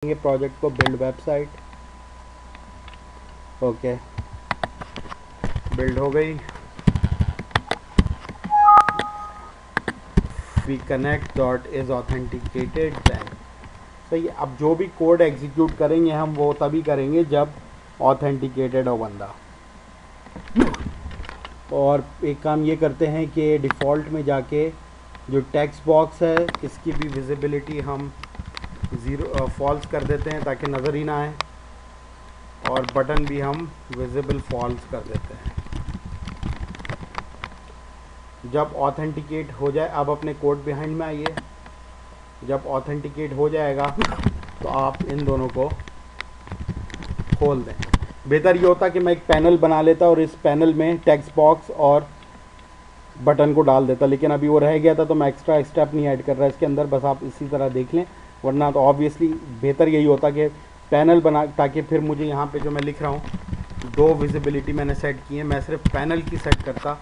Project को build website. Okay, build हो गई। We connect dot is authenticated then. सही है। अब जो भी कोड एग्जीक्यूट करेंगे हम वो तभी करेंगे जब ऑथेंटिकेटेड हो बंदा। और एक काम ये करते हैं कि डिफ़ॉल्ट में जाके जो टेक्स्ट बॉक्स है इसकी भी विजिबिलिटी हम ज़ीरो फॉल्स कर देते हैं ताकि नज़र ही ना आए, और बटन भी हम विजिबल फॉल्स कर देते हैं। जब ऑथेंटिकेट हो जाए, अब अपने कोड बिहाइंड में आइए। जब ऑथेंटिकेट हो जाएगा तो आप इन दोनों को खोल दें। बेहतर ये होता कि मैं एक पैनल बना लेता और इस पैनल में टेक्स्ट बॉक्स और बटन को डाल देता, लेकिन अभी वो रह गया था तो मैं एक्स्ट्रा स्टेप नहीं ऐड कर रहा इसके अंदर। बस आप इसी तरह देख लें, वरना तो ऑब्वियसली बेहतर यही होता कि पैनल बना, ताकि फिर मुझे यहाँ पे जो मैं लिख रहा हूँ दो विजिबिलिटी मैंने सेट की है, मैं सिर्फ पैनल की सेट करता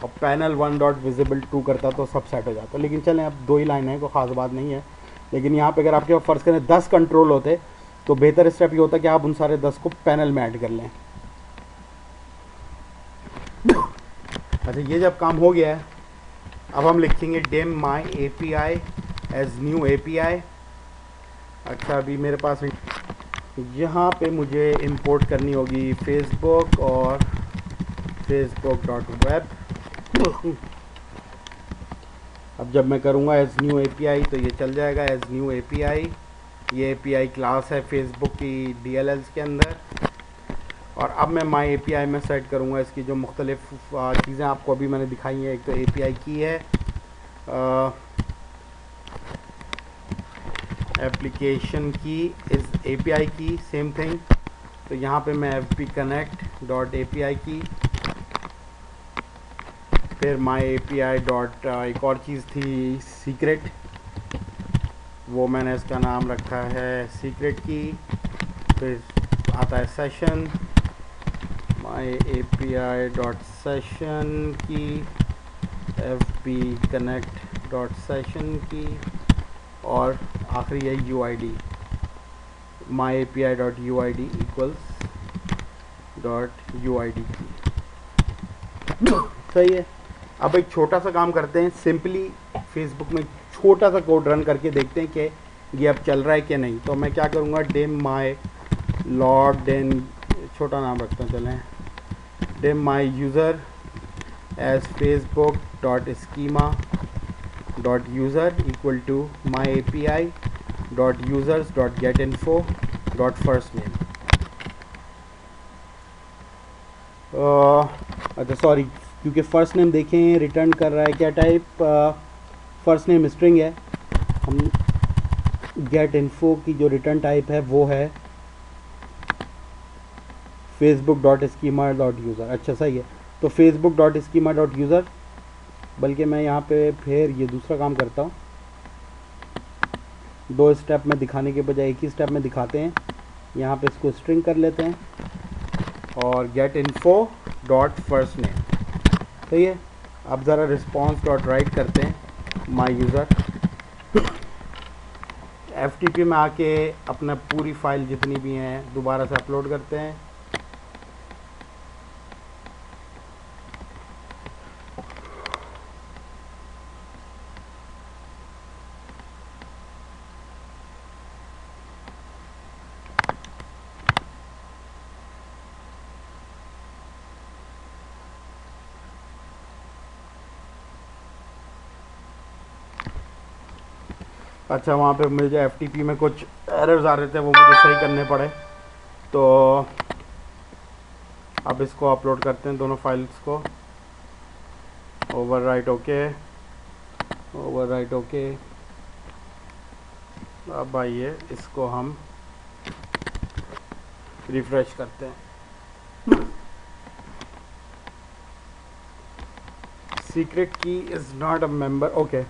और पैनल 1 डॉट विजिबल 2 करता तो सब सेट हो जाता। लेकिन चलें, अब 2 ही लाइन है, कोई ख़ास बात नहीं है। लेकिन यहाँ पे अगर आपके पास फ़र्ज़ करें 10 कंट्रोल होते तो बेहतर स्टेप ये होता कि आप उन सारे 10 को पैनल में ऐड कर लें। अच्छा, ये जब काम हो गया है, अब हम लिखेंगे डेम माई API एज न्यू API। अच्छा, अभी मेरे पास यहाँ पे मुझे इंपोर्ट करनी होगी फेसबुक और facebook.web। अब जब मैं करूँगा एज न्यू API तो ये चल जाएगा एज न्यू API। ये API क्लास है फेसबुक की DLLs के अंदर। और अब मैं माई API में सेट करूँगा इसकी जो मुख्तलिफ चीज़ें आपको अभी मैंने दिखाई हैं। एक तो API की है, एप्लीकेशन की इज़ API की, सेम थिंग। तो यहाँ पे मैं fp connect डॉट API की, फिर माई API डॉट एक और चीज़ थी सीक्रेट, वो मैंने इसका नाम रखा है सीक्रेट की। फिर आता है सेशन, माई API डॉट सेशन की, fp connect डॉट सेशन की, और आखिरी है UID, माई API dot UID equals dot UID की। सही है। अब एक छोटा सा काम करते हैं, सिंपली फेसबुक में छोटा सा कोड रन करके देखते हैं कि ये अब चल रहा है कि नहीं। तो मैं क्या करूँगा, डेम माई लॉग डेन, छोटा नाम रखता हूँ चलें, dim my user as Facebook dot schema dot user equal to my API dot users dot get info dot first name. अच्छा सॉरी, क्योंकि फ़र्स्ट नेम देखें रिटर्न कर रहा है क्या टाइप, फ़र्स्ट नेम स्ट्रिंग है। हम गेट इन्फो की जो रिटर्न टाइप है वो है Facebook dot schema dot user. अच्छा सही है, तो Facebook dot schema dot user, बल्कि मैं यहाँ पे फिर ये दूसरा काम करता हूँ, 2 स्टेप में दिखाने के बजाय एक ही स्टेप में दिखाते हैं। यहाँ पे इसको स्ट्रिंग कर लेते हैं और get info dot first name. सही है। अब ज़रा रिस्पॉन्स डॉट राइट करते हैं माई यूज़र, FTP में आके अपना पूरी फाइल जितनी भी हैं दोबारा से अपलोड करते हैं। अच्छा, वहाँ पे मुझे FTP में कुछ एरर्स आ रहे थे, वो मुझे सही करने पड़े। तो अब इसको अपलोड करते हैं दोनों फाइल्स को। Overwrite okay, overwrite okay. अब आइए इसको हम रिफ्रेश करते हैं। सीक्रेट की is not a member. Okay,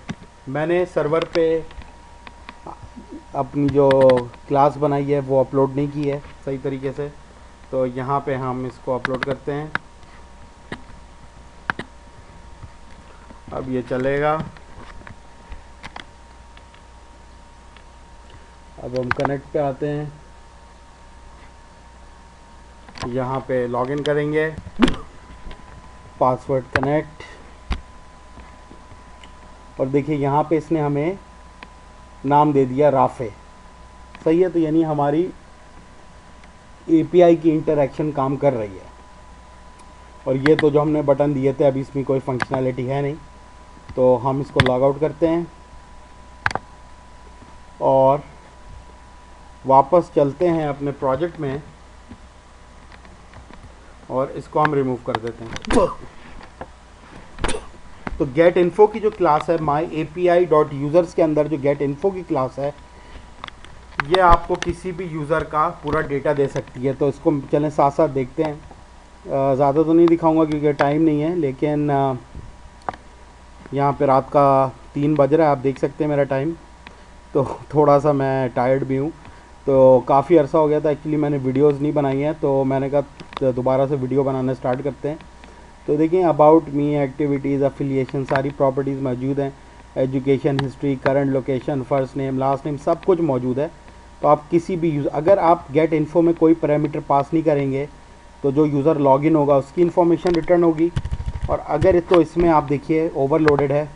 मैंने सर्वर पे अपनी जो क्लास बनाई है वो अपलोड नहीं की है सही तरीके से, तो यहाँ पे हम इसको अपलोड करते हैं। अब ये चलेगा। अब हम कनेक्ट पे आते हैं, यहाँ पे लॉगिन करेंगे, पासवर्ड कनेक्ट, और देखिए यहाँ पे इसने हमें नाम दे दिया राफे। सही है, तो यानी हमारी एपीआई की इंटरैक्शन काम कर रही है। और ये तो जो हमने बटन दिए थे, अभी इसमें कोई फंक्शनैलिटी है नहीं, तो हम इसको लॉग आउट करते हैं और वापस चलते हैं अपने प्रोजेक्ट में और इसको हम रिमूव कर देते हैं। तो गेट इन्फो की जो क्लास है माई एपीआई डॉट यूज़र्स के अंदर जो गेट इन्फो की क्लास है, ये आपको किसी भी यूज़र का पूरा डेटा दे सकती है। तो इसको चलें साथ साथ देखते हैं। ज़्यादा तो नहीं दिखाऊंगा क्योंकि टाइम नहीं है, लेकिन यहाँ पे रात का 3 बज रहा है, आप देख सकते हैं मेरा टाइम। तो थोड़ा सा मैं टायर्ड भी हूँ, तो काफ़ी अरसा हो गया था एक्चुअली मैंने वीडियोस नहीं बनाई हैं, तो मैंने कहा दोबारा से वीडियो बनाना स्टार्ट करते हैं। तो देखिए अबाउट मी, एक्टिविटीज़, अफिलिएशन, सारी प्रॉपर्टीज़ मौजूद हैं, education history, current location, first name, last name, सब कुछ मौजूद है। तो आप किसी भी अगर आप गेट इन्फो में कोई पैरामीटर पास नहीं करेंगे तो जो यूज़र लॉगिन होगा उसकी इन्फॉर्मेशन रिटर्न होगी। और अगर तो इसमें आप देखिए ओवरलोडेड है,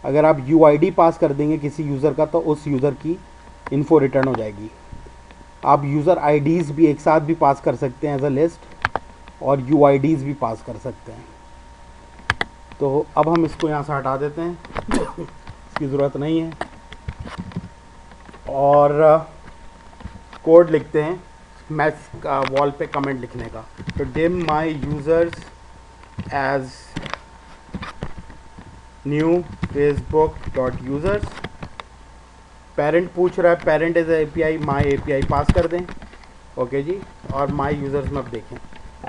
अगर आप यूआईडी पास कर देंगे किसी यूज़र का तो उस यूज़र की इन्फो रिटर्न हो जाएगी। आप यूज़र आईडीज़ भी एक साथ भी पास कर सकते हैं एज अ लिस्ट, और यूआईडीज़ भी पास कर सकते हैं। तो अब हम इसको यहाँ से हटा देते हैं, इसकी ज़रूरत नहीं है, और कोड लिखते हैं मैथ का वॉल पे कमेंट लिखने का। तो dim my users as new Facebook dot users, parent पूछ रहा है, parent is API, my API pass कर दें। ओके जी। और माई यूज़र्स में अब देखें,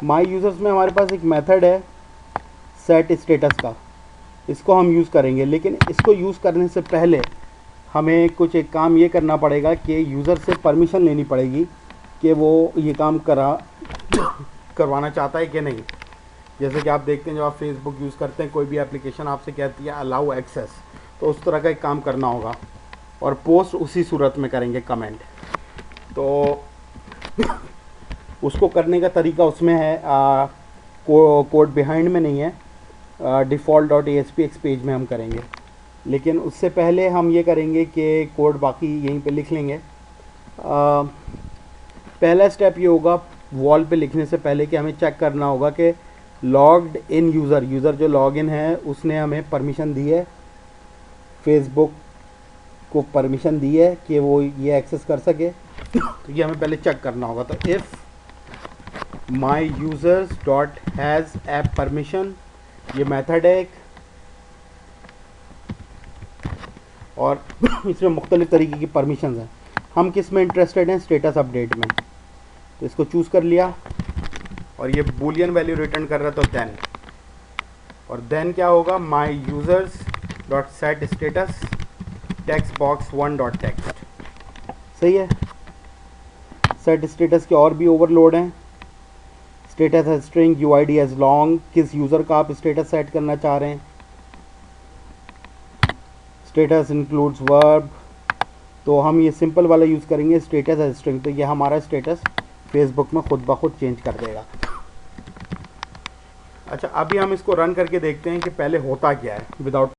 माई यूज़र्स में हमारे पास एक मेथड है सेट स्टेटस का, इसको हम यूज़ करेंगे। लेकिन इसको यूज़ करने से पहले हमें कुछ एक काम ये करना पड़ेगा कि यूज़र से परमिशन लेनी पड़ेगी कि वो ये काम करवाना चाहता है कि नहीं। जैसे कि आप देखते हैं जब आप फेसबुक यूज़ करते हैं, कोई भी एप्लीकेशन आपसे कहती है अलाउ एक्सेस, तो उस तरह का एक काम करना होगा, और पोस्ट उसी सूरत में करेंगे कमेंट। तो उसको करने का तरीका उसमें है, कोड बिहाइंड में नहीं है, default.aspx पेज में हम करेंगे। लेकिन उससे पहले हम ये करेंगे कि कोड बाकी यहीं पे लिख लेंगे। पहला स्टेप ये होगा वॉल पे लिखने से पहले कि हमें चेक करना होगा कि लॉग्ड इन यूज़र जो लॉगिन है उसने हमें परमिशन दी है, फेसबुक को परमिशन दी है कि वो ये एक्सेस कर सके। तो ये हमें पहले चेक करना होगा। तो if my users dot has app permission, ये मेथड है एक, और इसमें मुख्तलिफ़ तरीके की परमिशन हैं। हम किस में इंटरेस्टेड हैं, स्टेटस अपडेट में, तो इसको चूज़ कर लिया, और ये बूलियन वैल्यू रिटर्न कर रहा है, तो देन, और देन क्या होगा, my users dot set status text box 1 dot text. सही है। सेट स्टेटस के और भी ओवरलोड हैं, स्टेटस है स्ट्रिंग, यूआईडी एज लॉन्ग, किस यूज़र का आप स्टेटस सेट करना चाह रहे हैं, स्टेटस इंक्लूड्स वर्ब, तो हम ये सिंपल वाला यूज़ करेंगे, स्टेटस एज स्ट्रिंग, तो ये हमारा स्टेटस फेसबुक में खुद ब खुद चेंज कर देगा। अच्छा, अभी हम इसको रन करके देखते हैं कि पहले होता क्या है विदाउट